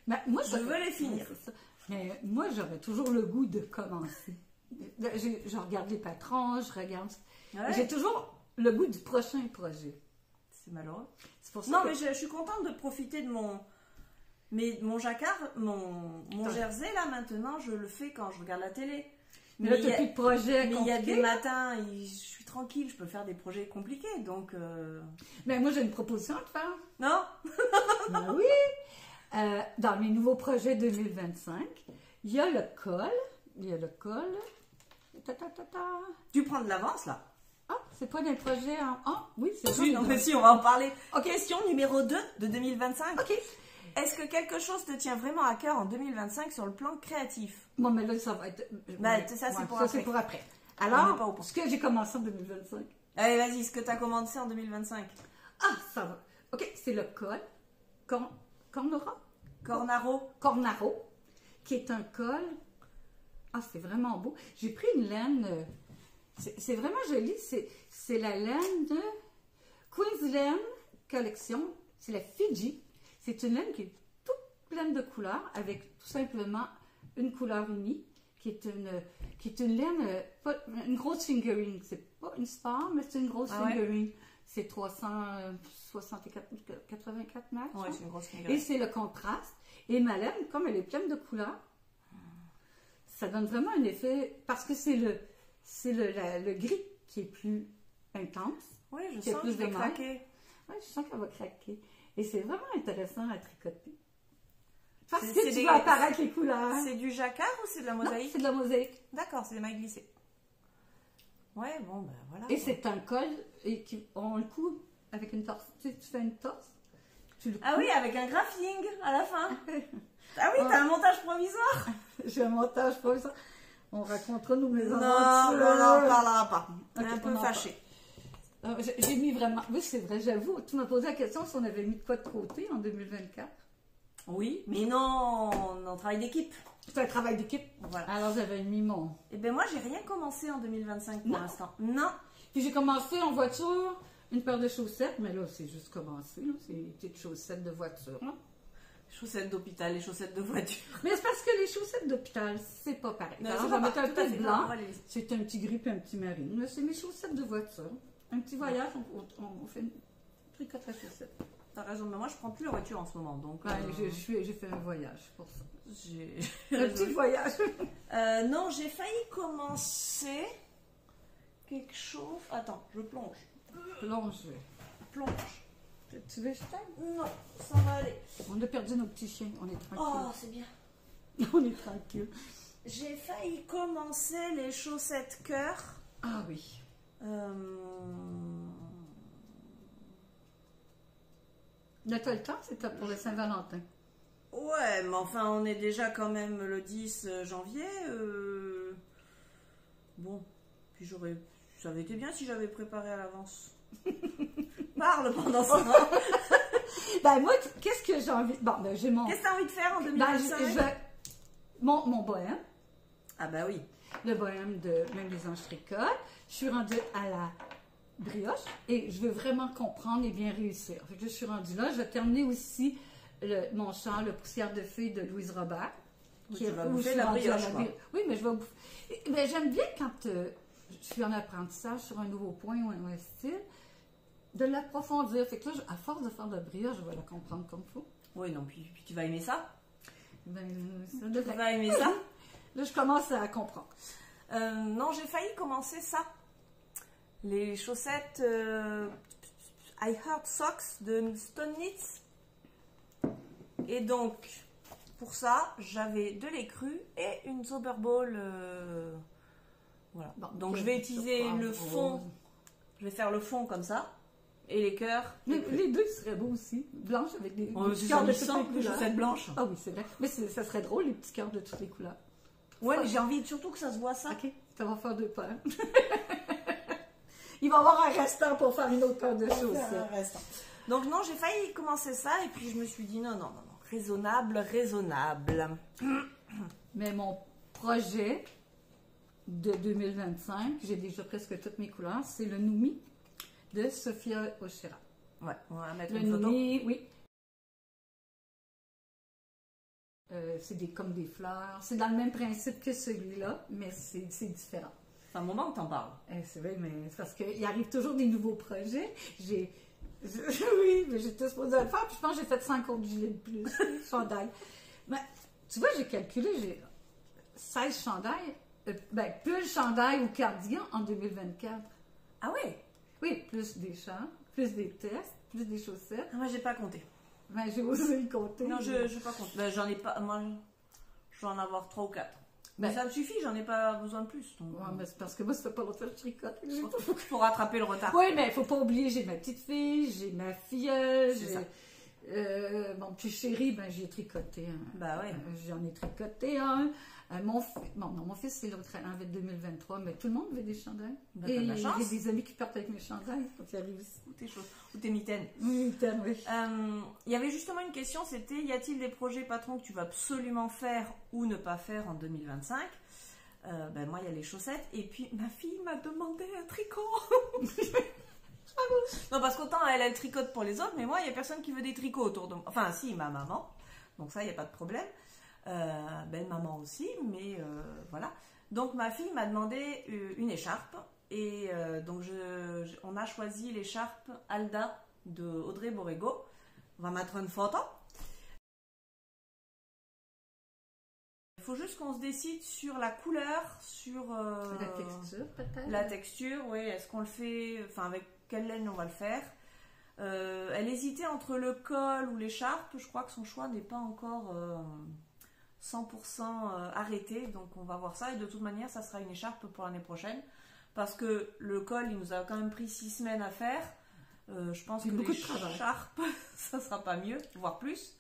Ben, moi, Je veux les finir. Mais moi, j'aurais toujours le goût de commencer. Je regarde les patrons, je regarde... Ouais. J'ai toujours le goût du prochain projet. C'est malheureux. C'est pour ça Non, que... mais je suis contente de profiter de mon jacquard, mon jersey, là, maintenant, je le fais quand je regarde la télé. Mais là, tu n'as plus de projet Mais il y a des compliqué. matins, je suis tranquille, je peux faire des projets compliqués, donc... Mais moi, j'ai une proposition à te faire. Non. Ben oui! Dans mes nouveaux projets 2025, il y a le col. Tu prends de l'avance, là. Ah, c'est pas des projets en... Ah, oui, c'est Si, ça. non, mais si, on va en parler. Question numéro 2 de 2025. OK. Est-ce que quelque chose te tient vraiment à cœur en 2025 sur le plan créatif? Bon, mais là, ça va être... Ben, ça, c'est pour ça, après. c'est pour après. On n'est pas au Alors, point. ce que j'ai commencé en 2025. Allez, vas-y, ce que tu as commencé en 2025. Ah, ça va. OK, c'est le col. Cornaro, qui est un col. Ah, c'est vraiment beau. J'ai pris une laine. C'est vraiment joli. C'est la laine de Queensland Collection. C'est la Fiji. C'est une laine qui est toute pleine de couleurs, avec tout simplement une couleur unie, qui est une laine, pas une grosse fingering. C'est pas une spar, mais c'est une grosse fingering. C'est 384 mètres. Ouais, c'est une grosse Et fingering. c'est le contraste. Et ma laine, comme elle est pleine de couleurs, ça donne vraiment un effet, parce que c'est le gris qui est plus intense. Oui, je Qui a sens que plus je vais de mal. craquer. Ouais, je sens qu'elle va craquer. Et c'est vraiment intéressant à tricoter. Parce C'est que tu des- vas apparaître les couleurs. C'est du jacquard ou c'est de la Non, mosaïque? c'est de la mosaïque. D'accord, c'est des mailles glissées. Ouais, bon, ben voilà. Et c'est un col, et on le coud avec une torse. Tu sais, tu fais une torse. Tu le Ah couds. oui, avec un graphing à la fin. Ah oui, t'as un montage provisoire. J'ai un montage pour ça. On racontera nos mésaventures. Non, on n'en parlera pas. On est Ok, un peu on en parle. fâchés. J'ai mis vraiment... Oui, c'est vrai, j'avoue. Tu m'as posé la question si on avait mis de quoi de côté en 2024. Oui, mais non, on travaille d'équipe. C'est un travail d'équipe. Voilà. Alors, j'avais mis mon... Et ben moi, j'ai rien commencé en 2025 pour Non. l'instant. Non. Puis j'ai commencé en voiture, une paire de chaussettes, mais là, c'est juste commencé. Là. C'est des petites chaussettes de voiture. Là. Chaussettes d'hôpital, les chaussettes de voiture. Mais c'est parce que les chaussettes d'hôpital, c'est pas pareil. Non, Alors, c'est je pas vais mettre un tout à peu fait. de Non, blanc. on va les- C'est un petit gris puis un petit marine. Là, c'est mes chaussettes de voiture. Un petit voyage, on fait une tricote la chaussette. T'as raison, mais moi, je prends plus la voiture en ce moment, donc. Ouais, j'ai fait un voyage pour ça. j'ai- Un petit voyage. Non, j'ai failli commencer quelque chose. Attends, je plonge. Plonge. Plonge. Tu veux que je t'aide? Non, ça va aller. On a perdu nos petits chiens. On est Oh, tranquille. c'est bien. On est tranquille. J'ai failli commencer les chaussettes cœur. Ah oui. Là, t'as le temps, c'est top pour le Saint-Valentin. Ouais, mais enfin, on est déjà quand même le 10 janvier. Bon, puis j'aurais. Ça avait été bien si j'avais préparé à l'avance. Parle pendant ce temps. Ben moi, qu'est-ce que j'ai envie... Bon, ben j'ai mon... Qu'est-ce que t'as envie de faire en Ben, 2025 mon bohème. Ah bah oui. Le bohème de Même les anges tricotent. Je suis rendue à la brioche et je veux vraiment comprendre et bien réussir. Fait que je suis rendue là. Je vais terminer aussi mon chant, Le poussière de fée de Louise Robert. Oui, qui tu est- vas où je bouffer suis la rendue à brioche, quoi. Oui, mais je vais bouffer. Ben, j'aime bien quand je suis en apprentissage sur un nouveau point ou un style, de l'approfondir. Fait que là, à force de faire de la brioche, je vais la comprendre comme il faut. Oui, non, puis tu vas aimer ça. Ben, ça Tu devrait. vas aimer ça. Là, je commence à comprendre. Non, j'ai failli commencer ça. Les chaussettes I Heart Socks de Stone Knits. Et donc, pour ça, j'avais de l'écru et une Zauberball. Voilà. Bon, Donc, je vais utiliser le surprise. fond. Je vais faire le fond comme ça. Et les cœurs. Les deux seraient beaux aussi. Blanches avec des Oh, petits c'est cœurs de ça, toutes les les couleurs. chaussettes blanches. Ah oui, c'est vrai. Mais ça serait drôle, les petits cœurs de toutes les couleurs. Ouais, mais j'ai envie surtout que ça se voit ça. OK, ça va faire deux paires. Il va y avoir un restant pour faire une autre paire de chaussettes. Donc non, j'ai failli commencer ça et puis je me suis dit non. Raisonnable. Mais mon projet de 2025, j'ai déjà presque toutes mes couleurs, c'est le Noumi de Sophia Oshira. Ouais, on va mettre Le une photo. Noumi, oui. C'est comme des fleurs. C'est dans le même principe que celui-là, mais c'est différent. C'est un moment que t'en parles. C'est vrai, mais c'est parce qu'il arrive toujours des nouveaux projets. Oui, mais j'étais supposée le faire, puis je pense que j'ai fait 100 cours de gilet de plus, chandail. Mais tu vois, j'ai calculé, j'ai 16 chandails, plus chandail ou cardigan en 2024. Ah ouais? Oui, plus des chants, plus des tests, plus des chaussettes. Moi, j'ai pas compté. Ben, j'ai osé le compter. Non, je vais pas compter. Ben, j'en ai pas. Moi, je vais en avoir 3 ou 4. Mais Ben- ça me suffit, j'en ai pas besoin de plus. Donc, Ouais, mais c'est parce que moi, ça fait pas longtemps que je tricote. faut rattraper le retard. Oui, mais il faut pas oublier, j'ai ma petite fille, j'ai ma filleule, C'est ça. mon petit chéri, ben j'ai tricoté un. Bah ouais. J'en ai tricoté un. Mon fils, c'est l'autre en 2023, mais tout le monde veut des chandails. Ben, Et t'as de la j'ai chance. des amis qui partent avec mes chandails quand ils arrivent ici. Ou tes choses, ou tes mitaines. Oui, oui. Il y avait justement une question, c'était y a-t-il des projets patrons que tu vas absolument faire ou ne pas faire en 2025? Ben moi il y a les chaussettes et puis ma fille m'a demandé un tricot. Non parce qu'autant elle tricote pour les autres, mais moi il y a personne qui veut des tricots autour de moi. Enfin si, ma maman, donc ça il n'y a pas de problème. Belle maman aussi, mais voilà. Donc ma fille m'a demandé une écharpe et donc on a choisi l'écharpe Alda de Audrey Borrego. On va mettre une photo. Il faut juste qu'on se décide sur la couleur, sur La texture, peut-être. la texture, oui. Est-ce qu'on le fait, enfin avec quelle laine on va le faire. Elle hésitait entre le col ou l'écharpe. Je crois que son choix n'est pas encore 100% arrêté, donc on va voir ça. Et de toute manière, ça sera une écharpe pour l'année prochaine, parce que le col, il nous a quand même pris 6 semaines à faire. Je pense C'est que beaucoup de travail. l'écharpe, ça sera pas mieux, voire plus.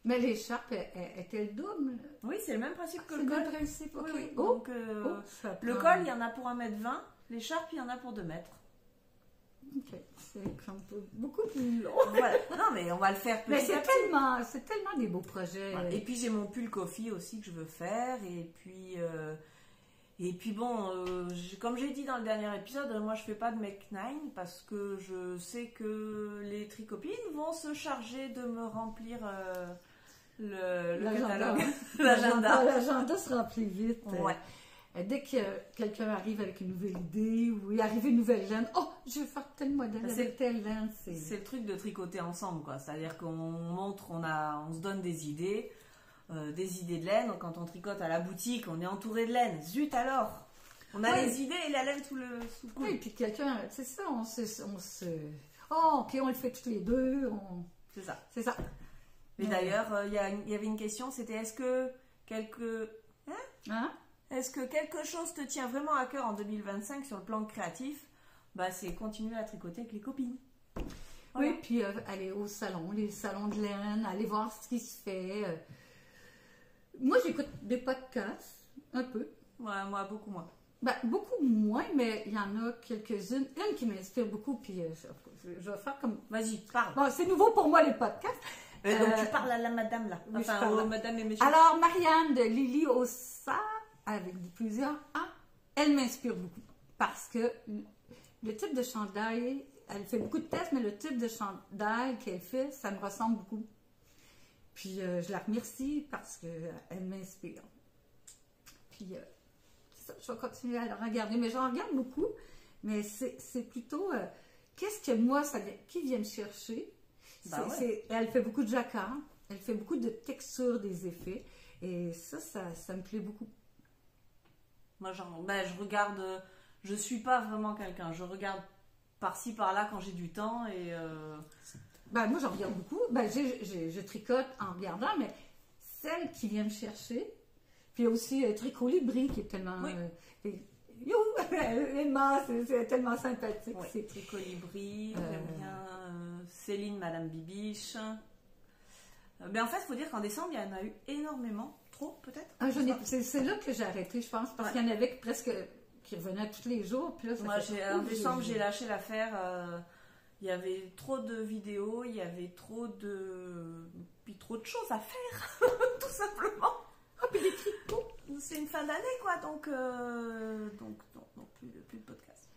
Mais l'écharpe est-elle double? Oui, c'est le même principe que C'est le le col. même principe, ok. Oui, oui. Oh, Donc, ça le prend- col, il y en a pour 1,20 m, l'écharpe, il y en a pour 2 mètres. Ok, c'est un peu beaucoup plus long. Voilà. Non, mais on va le faire Mais petit à petit. c'est tellement des beaux projets. Voilà. Et puis j'ai mon pull coffee aussi que je veux faire. Et puis bon, comme j'ai dit dans le dernier épisode, moi je fais pas de make 9 parce que je sais que les tricopines vont se charger de me remplir le catalogue, l'agenda. L'agenda se remplit vite. Ouais. Dès que quelqu'un arrive avec une nouvelle idée ou il arrive une nouvelle laine, oh, je vais faire tel modèle avec telle laine. C'est le truc de tricoter ensemble, quoi. C'est-à-dire qu'on montre, on se donne des idées de laine. Quand on tricote à la boutique, on est entouré de laine. Zut alors! On a les idées et la laine sous le coude. Oui, et puis quelqu'un, c'est ça, on se... Oh, ok, on le fait tous les deux. C'est ça. C'est ça. Mais d'ailleurs, il y avait une question, c'était est-ce que est-ce que quelque chose te tient vraiment à cœur en 2025 sur le plan créatif? Bah, c'est continuer à tricoter avec les copines. Voilà. Oui, puis aller au salon, les salons de laine, aller voir ce qui se fait. Moi, j'écoute des podcasts, un peu. Ouais, moi, beaucoup moins. Ben, beaucoup moins, mais il y en a quelques-unes. Une qui m'inspire beaucoup, puis je vais faire comme... Vas-y, parle. Bon, c'est nouveau pour moi, les podcasts. Donc, tu parles à la madame, là. Oui, Enfin, je parle. madame et messieurs. Alors, Marianne de Lily Ossa, avec plusieurs A, elle m'inspire beaucoup. Parce que le type de chandail, elle fait beaucoup de tests, mais le type de chandail qu'elle fait, ça me ressemble beaucoup. Puis, je la remercie parce qu'elle m'inspire. Puis, c'est ça, je vais continuer à la regarder. Mais j'en regarde beaucoup. Mais c'est plutôt, qu'est-ce que moi, qui vient me chercher? Ben ouais. Elle fait beaucoup de jacquard, elle fait beaucoup de texture des effets, et ça me plaît beaucoup. Moi, je regarde, je suis pas vraiment quelqu'un. Je regarde par-ci, par-là quand j'ai du temps et. Ben, moi, j'en regarde beaucoup. Ben, je tricote en regardant, mais celle qui vient me chercher, puis il y a aussi Tricolibri qui est tellement. Oui. Emma, c'est tellement sympathique. Ouais, C'est Tricolibri, j'aime bien Céline, Madame Bibiche. Mais en fait, il faut dire qu'en décembre, il y en a eu énormément. Trop, peut-être? c'est là que j'ai arrêté, je pense, parce qu'il y en avait presque qui revenaient tous les jours. Puis là, Moi, en décembre, j'ai lâché l'affaire. Il y avait trop de vidéos, il y avait trop de choses à faire, tout simplement. Ah, puis les tricots. C'est une fin d'année, quoi, donc non, plus de podcast.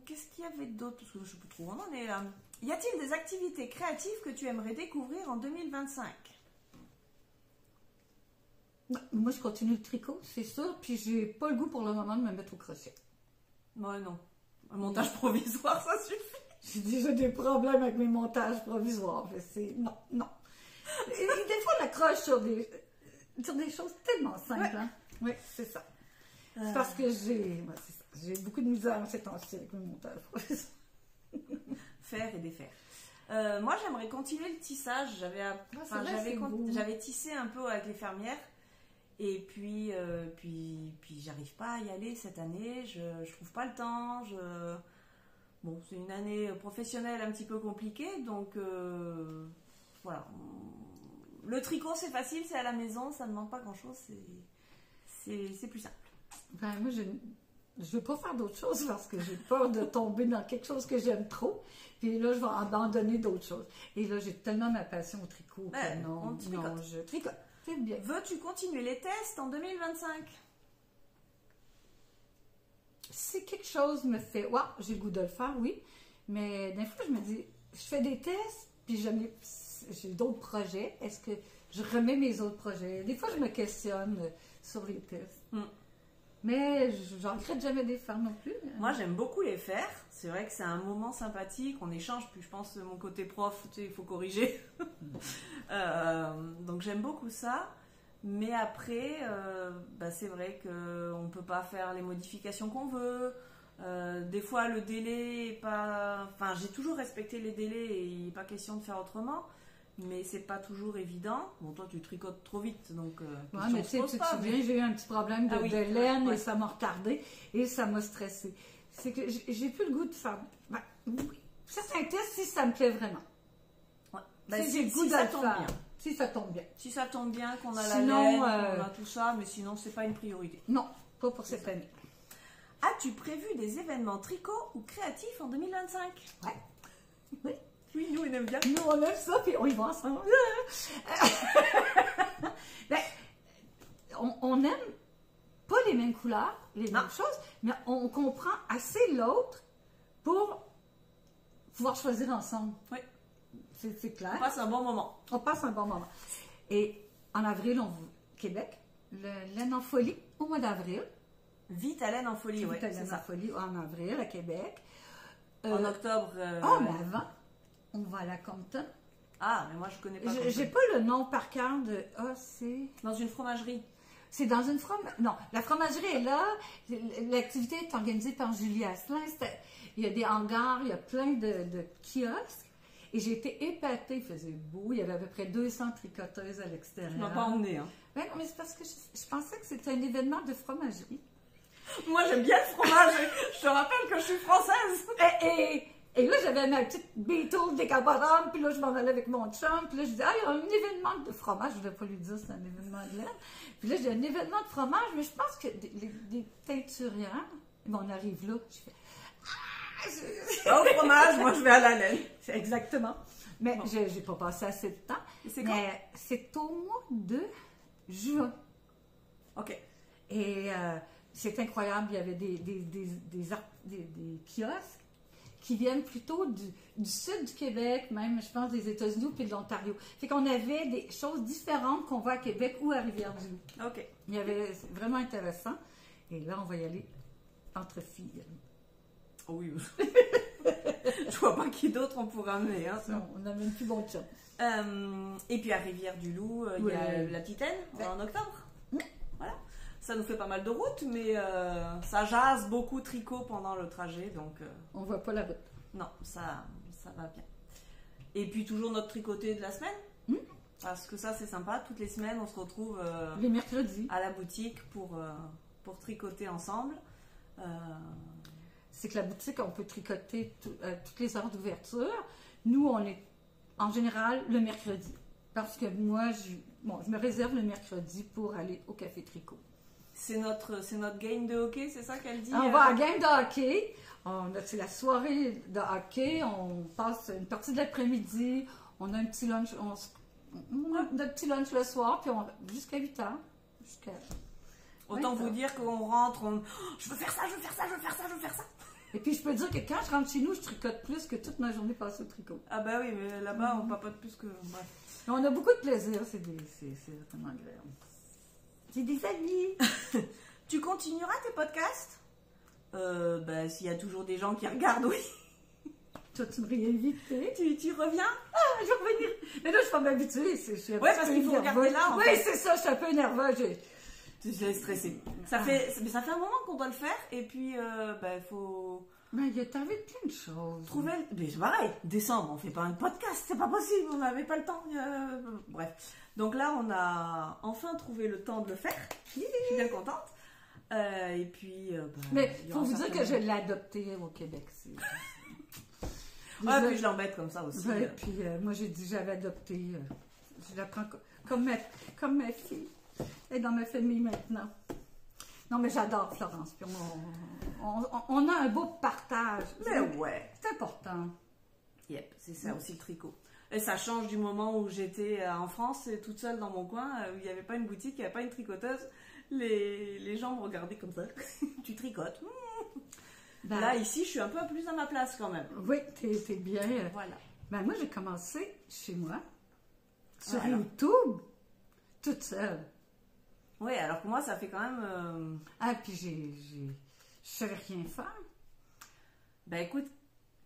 Qu'est-ce qu'il y avait d'autre? Parce que je ne sais plus trop où on en est là. Y a-t-il des activités créatives que tu aimerais découvrir en 2025? Moi, je continue le tricot, c'est sûr, puis j'ai pas le goût pour le moment de me mettre au crochet. Ouais, non. Un montage provisoire, ça suffit. J'ai déjà des problèmes avec mes montages provisoires. Non. Et des fois, on accroche sur des choses tellement simples. Hein? Oui, c'est ça. C'est parce que j'ai beaucoup de misère ces temps-ci avec mes montages provisoires. Faire et défaire. Moi, j'aimerais continuer le tissage. J'avais tissé un peu avec les fermières. Et puis j'arrive pas à y aller cette année. Je trouve pas le temps. Bon, c'est une année professionnelle un petit peu compliquée. Donc, voilà. Le tricot, c'est facile, c'est à la maison. Ça ne demande pas grand-chose. C'est plus simple. Ben, moi, je ne veux pas faire d'autres choses parce que j'ai peur de tomber dans quelque chose que j'aime trop. Puis là, je vais abandonner d'autres choses. Et là, j'ai tellement ma passion au tricot que non, je tricote. C'est bien. Veux-tu continuer les tests en 2025? Si quelque chose me fait, waouh, j'ai le goût de le faire, oui. Mais des fois, je me dis, je fais des tests, puis j'ai d'autres projets. Est-ce que je remets mes autres projets? Des fois, je me questionne sur les tests. Mais j'en regrette jamais de les faire non plus. Moi, j'aime beaucoup les faire. C'est vrai que c'est un moment sympathique. On échange. Puis je pense que mon côté prof, tu sais, il faut corriger. Donc j'aime beaucoup ça. Mais après, c'est vrai qu'on ne peut pas faire les modifications qu'on veut. Des fois, le délai est pas... Enfin, j'ai toujours respecté les délais et il n'est pas question de faire autrement. Mais c'est pas toujours évident. Bon, toi, tu tricotes trop vite, donc... ouais, mais tu sais, tu te souviens, j'ai eu un petit problème de laine et ça m'a retardé et ça m'a stressé. C'est que j'ai plus le goût de faire... Oui, certains tests, si ça me plaît vraiment. Ouais. Si j'ai le goût de le faire. Si ça tombe bien. Si ça tombe bien, qu'on a Sinon, la laine, qu'on a tout ça, mais sinon, c'est pas une priorité. Non, pas pour cette année. As-tu prévu des événements tricot ou créatifs en 2025? Ouais. Oui. Oui, nous, on aime bien. Nous, on aime ça, puis on y va ensemble. Ben, on aime pas les mêmes couleurs, les mêmes choses, mais on comprend assez l'autre pour pouvoir choisir ensemble. Oui. C'est clair. On passe un bon moment. On passe un bon moment. Et en avril, Québec, le laine en folie au mois d'avril. Vite à laine en folie, oui. Vite à laine en folie en avril à Québec. En octobre. Mais avant, on va à la Compton. Ah, mais moi, je connais pas. J'ai pas le nom par cœur de. Ah, c'est. Dans une fromagerie. C'est dans une fromagerie. Non, la fromagerie est là. L'activité est organisée par Julie Asselin. Il y a des hangars, il y a plein de kiosques. Et j'ai été épatée. Il faisait beau. Il y avait à peu près 200 tricoteuses à l'extérieur. Tu m'as pas emmenée, hein. Ben non, mais c'est parce que je pensais que c'était un événement de fromagerie. Moi, j'aime bien le fromage. Je te rappelle que je suis française. Et là, j'avais ma petite Beetle décapotant, puis là, je m'en allais avec mon chum, puis là, je disais, ah, il y a un événement de fromage. Je ne voulais pas lui dire que c'est un événement de laine. Puis là, j'ai un événement de fromage, mais je pense que des teinturières, bon, on arrive là, je fais, Au fromage, moi, je vais à la laine. Exactement. Mais bon, je n'ai pas passé assez de temps. Mais c'est au mois de juin. OK. Et c'est incroyable, il y avait des kiosques qui viennent plutôt du sud du Québec, même, je pense, des États-Unis puis de l'Ontario. Fait qu'on avait des choses différentes qu'on voit à Québec ou à Rivière-du-Loup. OK. Il y avait, c'est vraiment intéressant. Et là, on va y aller entre filles. Oh oui. Je vois pas qui d'autre on pourrait amener. Hein, non, on n'a même plus bon chum. Et puis à Rivière-du-Loup, il y a la Titaine en octobre. Voilà. Ça nous fait pas mal de route, mais ça jase beaucoup tricot pendant le trajet, donc... On voit pas la route. Non, ça va bien. Et puis toujours notre tricoté de la semaine, parce que ça c'est sympa, toutes les semaines on se retrouve les mercredis à la boutique pour tricoter ensemble. C'est que la boutique, on peut tricoter toutes les heures d'ouverture. Nous, on est en général le mercredi, parce que moi, je me réserve le mercredi pour aller au café tricot. C'est notre game de hockey, c'est ça qu'elle dit? On va à game de hockey. C'est la soirée de hockey. On passe une partie de l'après-midi. On a un petit lunch. On a un petit lunch le soir, puis jusqu'à 8 heures. Autant vous dire qu'on rentre, je veux faire ça, je veux faire ça, je veux faire ça, je veux faire ça. Et puis je peux dire que quand je rentre chez nous, je tricote plus que toute ma journée passée au tricot. Ah bah oui, mais là-bas, on papote plus que... Bref. On a beaucoup de plaisir, c'est vraiment agréable. C'est des amis. Tu continueras tes podcasts? S'il y a toujours des gens qui regardent, oui. Toi, tu me réinvites. Tu reviens? Ah, je vais revenir. Mais là, je suis pas m'habituer. Oui, parce qu'il faut regarder là. Oui, c'est ça, je suis un peu nerveuse. Tu te laisses stresser. Ça fait un moment qu'on doit le faire, et puis, il faut... Mais il y a plein de choses. Trouver... Mais c'est pareil, décembre, on fait pas un podcast, c'est pas possible, on n'avait pas le temps. Bref. Donc là, on a enfin trouvé le temps de le faire. Je suis bien contente. Et puis... mais il faut vous dire que je l'ai adopté au Québec. Ouais, puis je l'embête comme ça aussi. Ouais, puis moi, j'ai dit j'avais adopté. Je la prends comme ma fille. Elle est dans ma famille maintenant. Non, mais j'adore Florence. Puis on a un beau partage. Mais ouais. C'est important. Yep, c'est ça aussi le tricot. Et ça change du moment où j'étais en France, toute seule dans mon coin, où il n'y avait pas une boutique, il n'y avait pas une tricoteuse. Les gens me regardaient comme ça. Tu tricotes. Ben, là, ici, je suis un peu plus à ma place quand même. Oui, t'es bien. Voilà. Ben, moi, j'ai commencé chez moi, sur YouTube, toute seule. Oui, alors que moi, ça fait quand même... Ah, puis je savais rien faire. Ben écoute,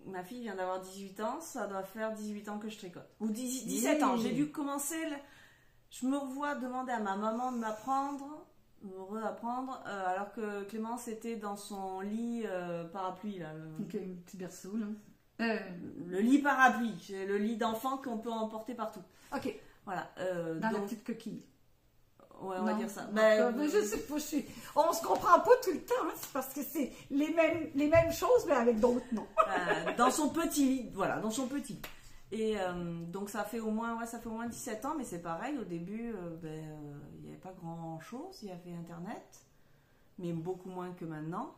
ma fille vient d'avoir 18 ans, ça doit faire 18 ans que je tricote. Ou 17 ans, j'ai dû commencer... Je me revois demander à ma maman de m'apprendre, alors que Clémence était dans son lit parapluie. Là, Ok, un petit berceau, là. Le lit parapluie, c'est le lit d'enfant qu'on peut emporter partout. Ok. Voilà. Dans la petite coquille. Ouais, on va dire ça. Je sais pas, on se comprend pas tout le temps, hein, parce que c'est les mêmes choses, mais avec d'autres noms. Dans son petit lit, voilà, dans son petit lit. Et donc ça fait au moins 17 ans, mais c'est pareil, au début, il n'y avait pas grand-chose, il y avait Internet, mais beaucoup moins que maintenant.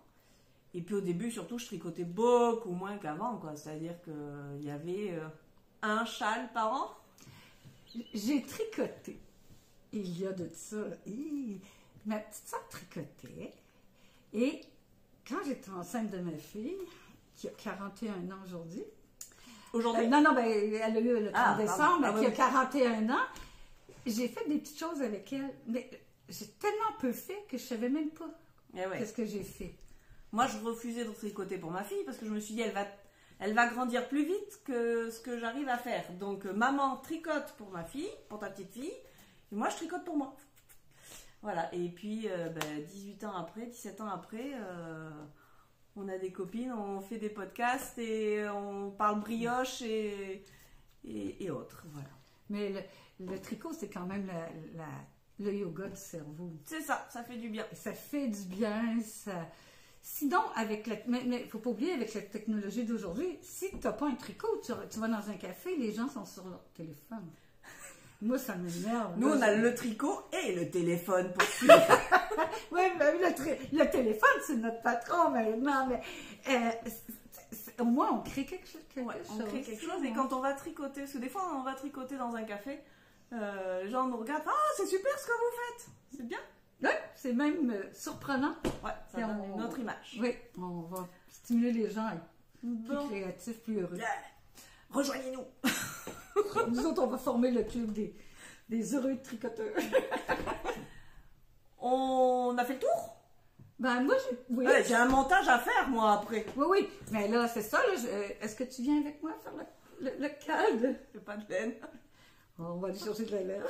Et puis au début, surtout, je tricotais beaucoup moins qu'avant, quoi. C'est-à-dire qu'il y avait un châle par an. J'ai tricoté. Il y a de ça. Ma petite soeur tricotait. Et quand j'étais enceinte de ma fille, qui a 41 ans aujourd'hui. Aujourd'hui? Non, elle a eu le 30 décembre, qui a oui. 41 ans. J'ai fait des petites choses avec elle. Mais j'ai tellement peu fait que je ne savais même pas qu'est-ce que j'ai fait. Moi, je refusais de tricoter pour ma fille parce que je me suis dit, elle va grandir plus vite que ce que j'arrive à faire. Donc, maman tricote pour ma fille, pour ta petite fille, et moi, je tricote pour moi. Voilà. Et puis, 17 ans après, on a des copines, on fait des podcasts et on parle brioche et autres. Voilà. Mais le tricot, c'est quand même le yoga du cerveau. C'est ça, ça fait du bien. Ça fait du bien, ça... Sinon, mais il ne faut pas oublier, avec la technologie d'aujourd'hui, si tu n'as pas un tricot, tu vas dans un café, les gens sont sur leur téléphone. Moi, ça m'énerve. Nous, on a le tricot et le téléphone pour suivre. Oui, mais le téléphone, c'est notre patron maintenant, mais au moins, on crée quelque chose. On crée quelque chose, et quand on va tricoter, parce que des fois, on va tricoter dans un café, les gens nous regardent, « Ah, c'est super ce que vous faites! C'est bien! » Oui, c'est même surprenant. Ouais, ça donne une autre image. Oui, on va stimuler les gens à être plus créatifs, plus heureux. Yeah. Rejoignez-nous! Nous autres, on va former le club des heureux tricoteurs. On a fait le tour? Ben, moi, j'ai un montage à faire, moi, après. Oui, mais là, c'est ça. Est-ce que tu viens avec moi faire le cadre? J'ai pas de laine. On va aller chercher de la laine.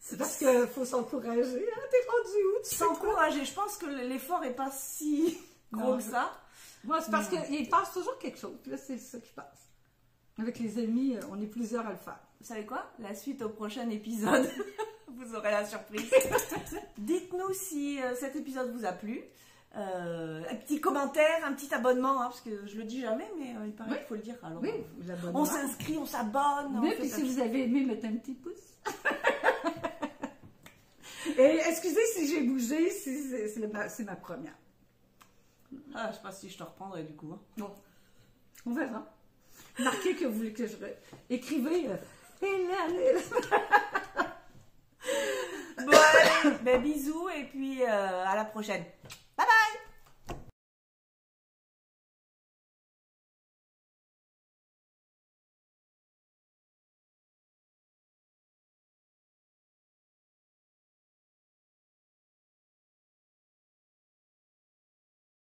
C'est parce qu'il faut s'encourager. Hein? T'es rendu où? S'encourager. Je pense que l'effort n'est pas si gros que ça. Moi, c'est parce qu'il passe toujours quelque chose. Là, c'est ça qui passe. Avec les amis, on est plusieurs à le faire. Vous savez quoi? La suite au prochain épisode. Vous aurez la surprise. Dites-nous si cet épisode vous a plu. Un petit commentaire, un petit abonnement, hein, parce que je le dis jamais, mais il paraît qu'il faut le dire. Alors, oui, on s'inscrit, on s'abonne. Oui, puis si vous avez aimé, mettez un petit pouce. Et excusez si j'ai bougé, c'est ma première. Ah, je sais pas si je te reprendrai du coup. Hein. Bon, on verra. Marquez que vous voulez que je... Écrivez... Bon, allez, bisous et puis à la prochaine.